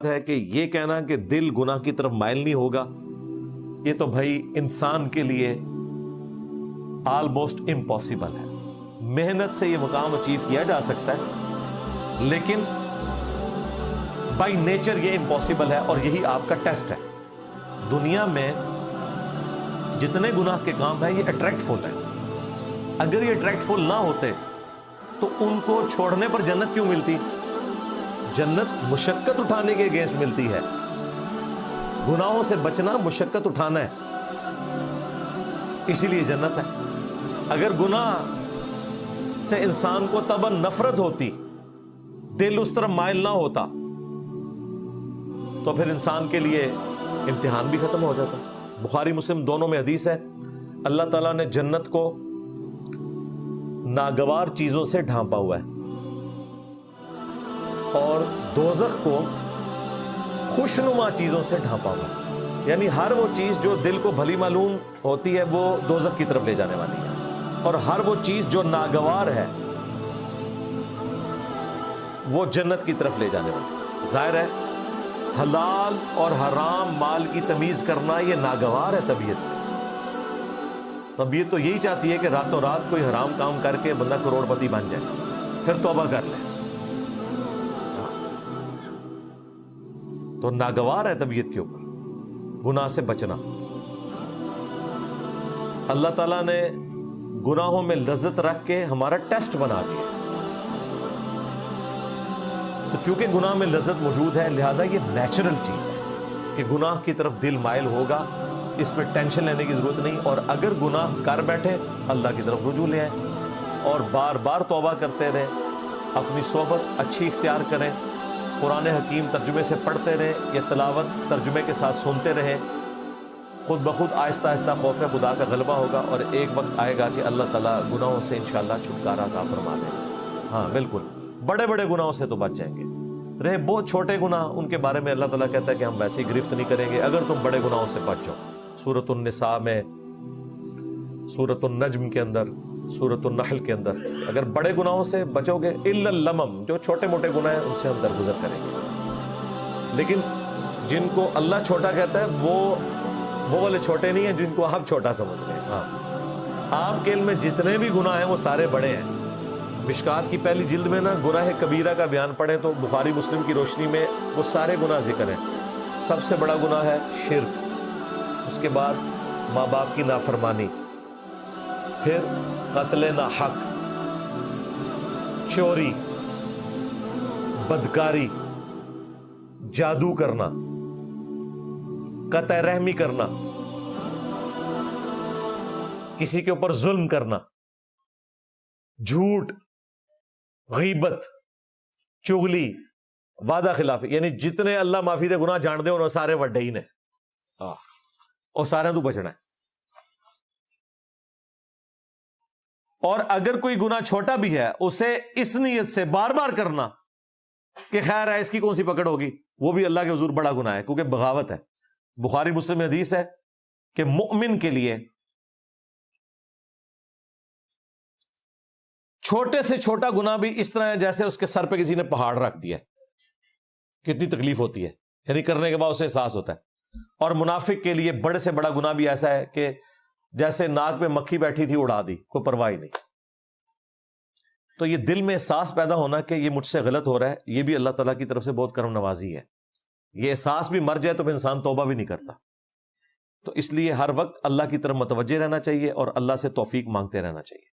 ہے کہ یہ کہنا کہ دل گناہ کی طرف مائل نہیں ہوگا، یہ تو بھائی انسان کے لیے آلموسٹ امپاسبل ہے۔ محنت سے یہ مقام اچیو کیا جا سکتا ہے، لیکن بائی نیچر یہ امپاسبل ہے، اور یہی آپ کا ٹیسٹ ہے۔ دنیا میں جتنے گناہ کے کام ہیں یہ اٹریکٹ فل ہیں، اگر یہ اٹریکٹ فل نہ ہوتے تو ان کو چھوڑنے پر جنت کیوں ملتی؟ جنت مشقت اٹھانے کے اگینسٹ ملتی ہے، گناہوں سے بچنا مشقت اٹھانا ہے، اسی لیے جنت ہے۔ اگر گناہ سے انسان کو طبعاً نفرت ہوتی، دل اس طرف مائل نہ ہوتا، تو پھر انسان کے لیے امتحان بھی ختم ہو جاتا۔ بخاری مسلم دونوں میں حدیث ہے، اللہ تعالیٰ نے جنت کو ناگوار چیزوں سے ڈھانپا ہوا ہے اور دوزخ کو خوشنما چیزوں سے ڈھانپا ہوا ہے، یعنی ہر وہ چیز جو دل کو بھلی معلوم ہوتی ہے وہ دوزخ کی طرف لے جانے والی ہے، اور ہر وہ چیز جو ناگوار ہے وہ جنت کی طرف لے جانے والی ہے۔ ظاہر ہے حلال اور حرام مال کی تمیز کرنا یہ ناگوار ہے طبیعت میں۔ طبیعت تو یہی چاہتی ہے کہ راتوں رات کوئی حرام کام کر کے بندہ کروڑ پتی بن جائے، پھر توبہ کر لے، تو ناگوار ہے طبیعت کے اوپر گناہ سے بچنا۔ اللہ تعالیٰ نے گناہوں میں لذت رکھ کے ہمارا ٹیسٹ بنا دیا، تو چونکہ گناہ میں لذت موجود ہے لہٰذا یہ نیچرل چیز ہے کہ گناہ کی طرف دل مائل ہوگا، اس میں ٹینشن لینے کی ضرورت نہیں، اور اگر گناہ کر بیٹھے اللہ کی طرف رجوع لے آئیں اور بار بار توبہ کرتے رہیں، اپنی صحبت اچھی اختیار کریں، قرآن حکیم ترجمے سے پڑھتے رہیں یا تلاوت ترجمے کے ساتھ سنتے رہیں، خود بخود آہستہ آہستہ خوف خدا کا غلبہ ہوگا، اور ایک وقت آئے گا کہ اللہ تعالیٰ گناہوں سے انشاءاللہ چھٹکارا عطا فرما دے گا۔ ہاں بالکل، بڑے بڑے گناہوں سے تو بچ جائیں گے، رہے بہت چھوٹے گناہ ان کے بارے میں اللہ تعالیٰ کہتا ہے کہ ہم ویسے ہی گرفت نہیں کریں گے اگر تم بڑے گناہوں سے بچ جاؤ۔ سورۃ النساء میں، سورۃ النجم کے اندر، سورۃ النحل کے اندر اگر بڑے گناہوں سے بچو گے، الا اللمم، جو چھوٹے موٹے گناہ ہیں ان سے ہم درگزر کریں گے، لیکن جن کو اللہ چھوٹا کہتا ہے وہ والے چھوٹے نہیں ہیں جن کو آپ چھوٹا سمجھتے ہیں۔ ہاں، آپ کے علم میں جتنے بھی گناہ ہیں وہ سارے بڑے ہیں۔ مشکات کی پہلی جلد میں نا گناہ کبیرہ کا بیان پڑھیں تو بخاری مسلم کی روشنی میں وہ سارے گناہ ذکر ہیں۔ سب سے بڑا گناہ ہے شرک، اس کے بعد ماں باپ کی نافرمانی، پھر قتل ناحق، چوری، بدکاری، جادو کرنا، قطع رحمی کرنا، کسی کے اوپر ظلم کرنا، جھوٹ، غیبت، چغلی، وعدہ خلافی، یعنی جتنے اللہ معافی دے گناہ جان دے انہوں سارے وڈے ہی نے، اور سارے تو بچنا ہے۔ اور اگر کوئی گناہ چھوٹا بھی ہے اسے اس نیت سے بار بار کرنا کہ خیر ہے اس کی کون سی پکڑ ہوگی، وہ بھی اللہ کے حضور بڑا گناہ ہے، کیونکہ بغاوت ہے۔ بخاری مسلم میں حدیث ہے کہ مؤمن کے لیے چھوٹے سے چھوٹا گناہ بھی اس طرح ہے جیسے اس کے سر پہ کسی نے پہاڑ رکھ دیا ہے، کتنی تکلیف ہوتی ہے، یعنی کرنے کے بعد اسے احساس ہوتا ہے۔ اور منافق کے لیے بڑے سے بڑا گناہ بھی ایسا ہے کہ جیسے ناک پہ مکھی بیٹھی تھی اڑا دی، کوئی پرواہ نہیں۔ تو یہ دل میں احساس پیدا ہونا کہ یہ مجھ سے غلط ہو رہا ہے، یہ بھی اللہ تعالیٰ کی طرف سے بہت کرم نوازی ہے۔ یہ احساس بھی مر جائے تو پھر انسان توبہ بھی نہیں کرتا، تو اس لیے ہر وقت اللہ کی طرف متوجہ رہنا چاہیے اور اللہ سے توفیق مانگتے رہنا چاہیے۔